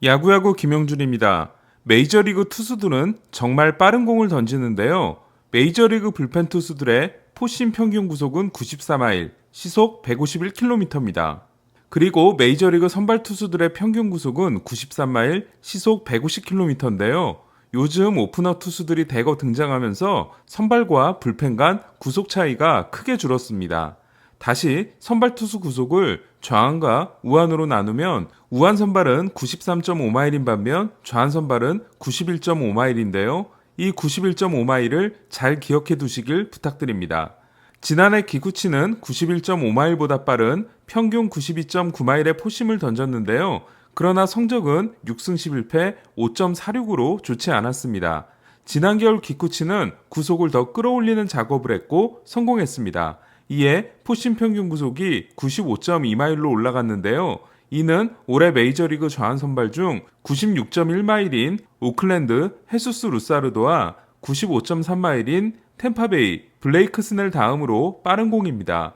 야구야구 김영준입니다. 메이저리그 투수들은 정말 빠른 공을 던지는데요. 메이저리그 불펜 투수들의 포심 평균 구속은 94마일, 시속 151km입니다. 그리고 메이저리그 선발 투수들의 평균 구속은 93마일, 시속 150km인데요. 요즘 오프너 투수들이 대거 등장하면서 선발과 불펜 간 구속 차이가 크게 줄었습니다. 다시 선발 투수 구속을 좌완과 우완으로 나누면 우완 선발은 93.5마일인 반면 좌완 선발은 91.5마일인데요. 이 91.5마일을 잘 기억해 두시길 부탁드립니다. 지난해 기쿠치는 91.5마일보다 빠른 평균 92.9마일의 포심을 던졌는데요. 그러나 성적은 6승 11패 5.46으로 좋지 않았습니다. 지난 겨울 기쿠치는 구속을 더 끌어올리는 작업을 했고 성공했습니다. 이에 포심 평균 구속이 95.2마일로 올라갔는데요. 이는 올해 메이저리그 좌완 선발 중 96.1마일인 오클랜드 헤수스 루사르도와 95.3마일인 템파베이 블레이크 스넬 다음으로 빠른 공입니다.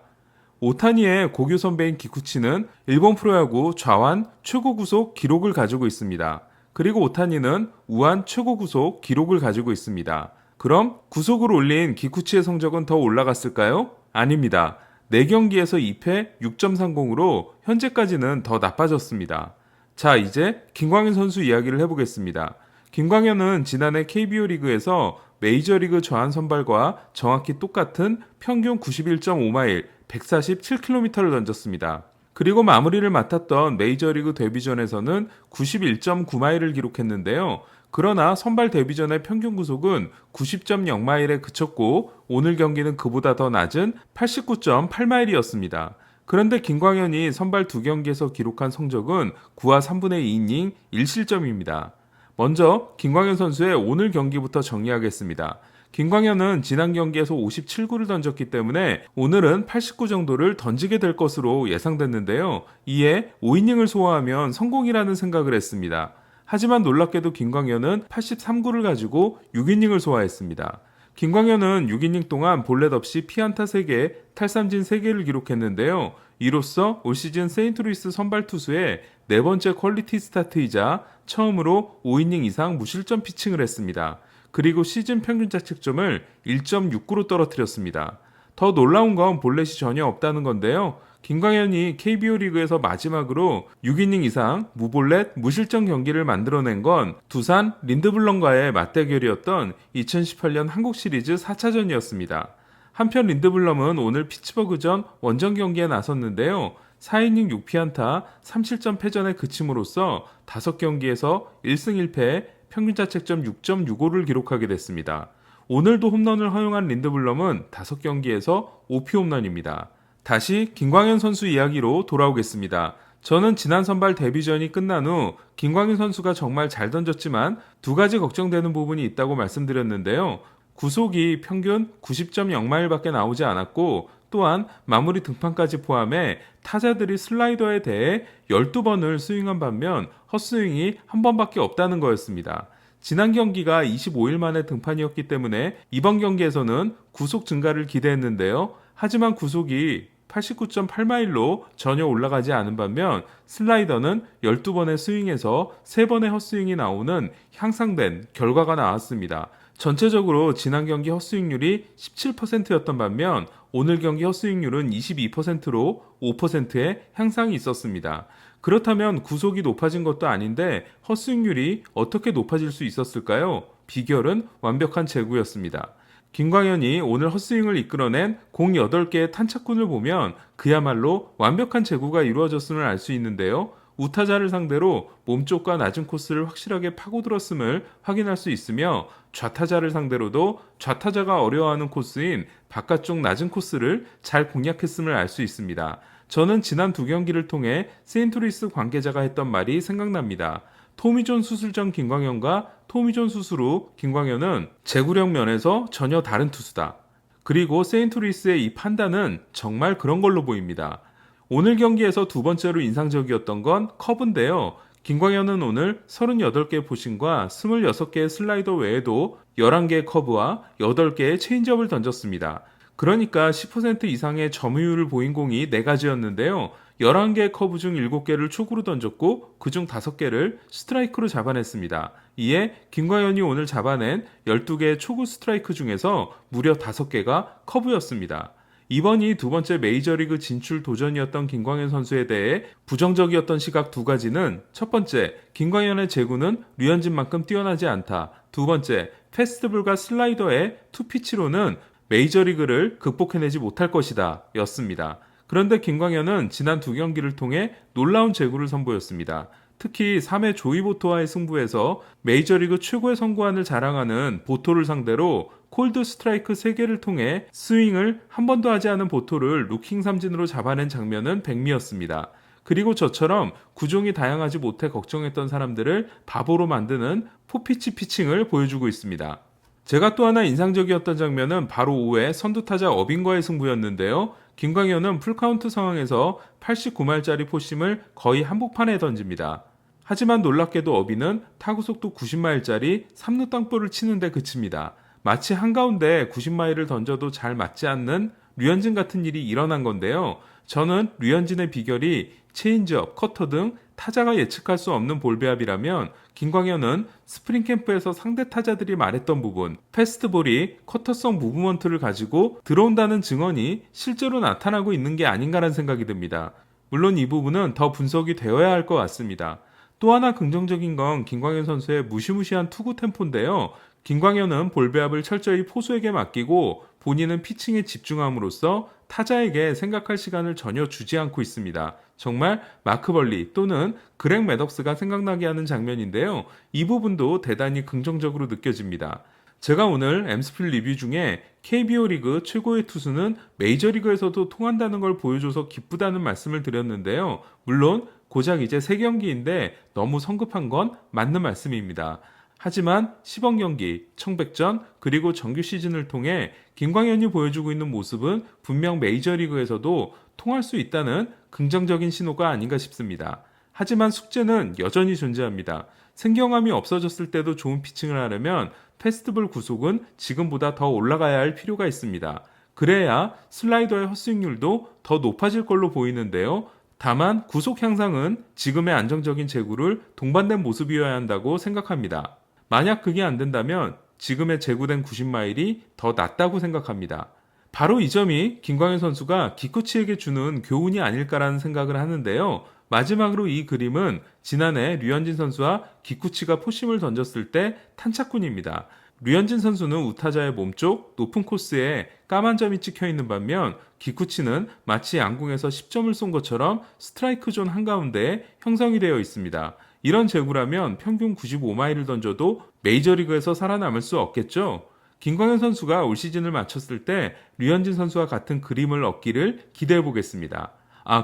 오타니의 고교 선배인 기쿠치는 일본 프로야구 좌완 최고 구속 기록을 가지고 있습니다. 그리고 오타니는 우완 최고 구속 기록을 가지고 있습니다. 그럼 구속을 올린 기쿠치의 성적은 더 올라갔을까요? 아닙니다. 4경기에서 2패 6.30으로 현재까지는 더 나빠졌습니다. 자, 이제 김광현 선수 이야기를 해보겠습니다. 김광현은 지난해 KBO 리그에서 메이저리그 좌완 선발과 정확히 똑같은 평균 91.5마일 147km를 던졌습니다. 그리고 마무리를 맡았던 메이저리그 데뷔전에서는 91.9마일을 기록했는데요. 그러나 선발 데뷔전의 평균 구속은 90.0마일에 그쳤고 오늘 경기는 그보다 더 낮은 89.8마일이었습니다. 그런데 김광현이 선발 2경기에서 기록한 성적은 9와 3분의 2이닝 1실점입니다. 먼저 김광현 선수의 오늘 경기부터 정리하겠습니다. 김광현은 지난 경기에서 57구를 던졌기 때문에 오늘은 89 정도를 던지게 될 것으로 예상됐는데요. 이에 5이닝을 소화하면 성공이라는 생각을 했습니다. 하지만 놀랍게도 김광현은 83구를 가지고 6이닝을 소화했습니다. 김광현은 6이닝 동안 볼넷 없이 피안타 3개, 탈삼진 3개를 기록했는데요. 이로써 올 시즌 세인트루이스 선발 투수의 4번째 퀄리티 스타트이자 처음으로 5이닝 이상 무실점 피칭을 했습니다. 그리고 시즌 평균 자책점을 1.69로 떨어뜨렸습니다. 더 놀라운 건 볼넷이 전혀 없다는 건데요. 김광현이 KBO 리그에서 마지막으로 6이닝 이상 무볼넷 무실점 경기를 만들어낸 건 두산 린드블럼과의 맞대결이었던 2018년 한국 시리즈 4차전이었습니다. 한편 린드블럼은 오늘 피츠버그전 원정 경기에 나섰는데요. 4이닝 6피안타 3실점 패전에 그침으로써 5경기에서 1승 1패 평균 자책점 6.65를 기록하게 됐습니다. 오늘도 홈런을 허용한 린드블럼은 5경기에서 5피 홈런입니다. 다시 김광현 선수 이야기로 돌아오겠습니다. 저는 지난 선발 데뷔전이 끝난 후 김광현 선수가 정말 잘 던졌지만 2가지 걱정되는 부분이 있다고 말씀드렸는데요. 구속이 평균 90.0마일밖에 나오지 않았고 또한 마무리 등판까지 포함해 타자들이 슬라이더에 대해 12번을 스윙한 반면 헛스윙이 한 번밖에 없다는 거였습니다. 지난 경기가 25일 만에 등판이었기 때문에 이번 경기에서는 구속 증가를 기대했는데요. 하지만 구속이 89.8마일로 전혀 올라가지 않은 반면 슬라이더는 12번의 스윙에서 3번의 헛스윙이 나오는 향상된 결과가 나왔습니다. 전체적으로 지난 경기 헛스윙률이 17%였던 반면 오늘 경기 헛스윙률은 22%로 5%의 향상이 있었습니다. 그렇다면 구속이 높아진 것도 아닌데 헛스윙률이 어떻게 높아질 수 있었을까요? 비결은 완벽한 제구였습니다. 김광현이 오늘 헛스윙을 이끌어낸 공 8개의 탄착군을 보면 그야말로 완벽한 제구가 이루어졌음을 알 수 있는데요. 우타자를 상대로 몸쪽과 낮은 코스를 확실하게 파고들었음을 확인할 수 있으며 좌타자를 상대로도 좌타자가 어려워하는 코스인 바깥쪽 낮은 코스를 잘 공략했음을 알 수 있습니다. 저는 지난 2경기를 통해 세인트루이스 관계자가 했던 말이 생각납니다. 토미존 수술 전 김광현과 토미존 수술 후 김광현은 제구력 면에서 전혀 다른 투수다. 그리고 세인트루이스의 이 판단은 정말 그런 걸로 보입니다. 오늘 경기에서 2번째로 인상적이었던 건 커브인데요. 김광현은 오늘 38개의 포심과 26개의 슬라이더 외에도 11개의 커브와 8개의 체인지업을 던졌습니다. 그러니까 10% 이상의 점유율을 보인 공이 4가지였는데요. 11개의 커브 중 7개를 초구로 던졌고 그중 5개를 스트라이크로 잡아냈습니다. 이에 김광현이 오늘 잡아낸 12개의 초구 스트라이크 중에서 무려 5개가 커브였습니다. 이번이 두 번째 메이저리그 진출 도전이었던 김광현 선수에 대해 부정적이었던 시각 두 가지는 첫 번째, 김광현의 제구는 류현진만큼 뛰어나지 않다. 두 번째, 패스트볼과 슬라이더의 투피치로는 메이저리그를 극복해내지 못할 것이다 였습니다. 그런데 김광현은 지난 두 경기를 통해 놀라운 제구를 선보였습니다. 특히 3회 조이 보토와의 승부에서 메이저리그 최고의 선구안을 자랑하는 보토를 상대로 콜드 스트라이크 3개를 통해 스윙을 한 번도 하지 않은 보토를 루킹 삼진으로 잡아낸 장면은 백미였습니다. 그리고 저처럼 구종이 다양하지 못해 걱정했던 사람들을 바보로 만드는 포피치 피칭을 보여주고 있습니다. 제가 또 하나 인상적이었던 장면은 바로 5회 선두타자 어빈과의 승부였는데요. 김광현은 풀카운트 상황에서 89마일짜리 포심을 거의 한복판에 던집니다. 하지만 놀랍게도 어빈은 타구 속도 90마일짜리 3루 땅볼을 치는데 그칩니다. 마치 한가운데 90마일을 던져도 잘 맞지 않는 류현진 같은 일이 일어난 건데요. 저는 류현진의 비결이 체인지업, 커터 등 타자가 예측할 수 없는 볼 배합이라면 김광현은 스프링 캠프에서 상대 타자들이 말했던 부분, 패스트볼이 커터성 무브먼트를 가지고 들어온다는 증언이 실제로 나타나고 있는 게 아닌가라는 생각이 듭니다. 물론 이 부분은 더 분석이 되어야 할 것 같습니다. 또 하나 긍정적인 건 김광현 선수의 무시무시한 투구 템포인데요. 김광현은 볼 배합을 철저히 포수에게 맡기고 본인은 피칭에 집중함으로써 타자에게 생각할 시간을 전혀 주지 않고 있습니다. 정말 마크 벌리 또는 그렉 매덕스가 생각나게 하는 장면인데요. 이 부분도 대단히 긍정적으로 느껴집니다. 제가 오늘 엠스필 리뷰 중에 KBO 리그 최고의 투수는 메이저리그에서도 통한다는 걸 보여줘서 기쁘다는 말씀을 드렸는데요. 물론 고작 이제 3경기인데 너무 성급한 건 맞는 말씀입니다. 하지만 시범 경기, 청백전, 그리고 정규 시즌을 통해 김광현이 보여주고 있는 모습은 분명 메이저리그에서도 통할 수 있다는 긍정적인 신호가 아닌가 싶습니다. 하지만 숙제는 여전히 존재합니다. 생경함이 없어졌을 때도 좋은 피칭을 하려면 패스트볼 구속은 지금보다 더 올라가야 할 필요가 있습니다. 그래야 슬라이더의 헛스윙률도 더 높아질 걸로 보이는데요. 다만 구속 향상은 지금의 안정적인 제구를 동반된 모습이어야 한다고 생각합니다. 만약 그게 안 된다면 지금의 제구된 90마일이 더 낫다고 생각합니다. 바로 이 점이 김광현 선수가 기쿠치에게 주는 교훈이 아닐까라는 생각을 하는데요. 마지막으로 이 그림은 지난해 류현진 선수와 기쿠치가 포심을 던졌을 때 탄착군입니다. 류현진 선수는 우타자의 몸쪽 높은 코스에 까만 점이 찍혀 있는 반면 기쿠치는 마치 양궁에서 10점을 쏜 것처럼 스트라이크 존 한가운데에 형성이 되어 있습니다. 이런 제구라면 평균 95마일을 던져도 메이저리그에서 살아남을 수 없겠죠. 김광현 선수가 올 시즌을 마쳤을 때 류현진 선수와 같은 그림을 얻기를 기대해 보겠습니다.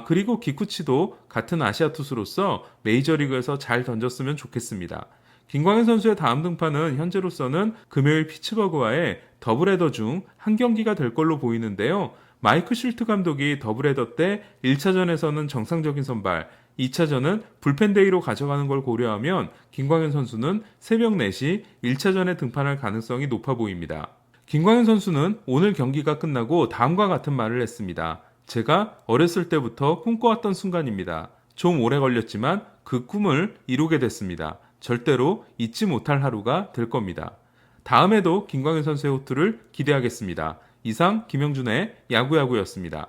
그리고 기쿠치도 같은 아시아 투수로서 메이저리그에서 잘 던졌으면 좋겠습니다. 김광현 선수의 다음 등판은 현재로서는 금요일 피츠버그와의 더블헤더 중 한 경기가 될 걸로 보이는데요. 마이크 슐트 감독이 더블헤더 때 1차전에서는 정상적인 선발, 2차전은 불펜데이로 가져가는 걸 고려하면 김광현 선수는 새벽 4시 1차전에 등판할 가능성이 높아 보입니다. 김광현 선수는 오늘 경기가 끝나고 다음과 같은 말을 했습니다. 제가 어렸을 때부터 꿈꿔왔던 순간입니다. 좀 오래 걸렸지만 그 꿈을 이루게 됐습니다. 절대로 잊지 못할 하루가 될 겁니다. 다음에도 김광현 선수의 호투를 기대하겠습니다. 이상 김영준의 야구야구였습니다.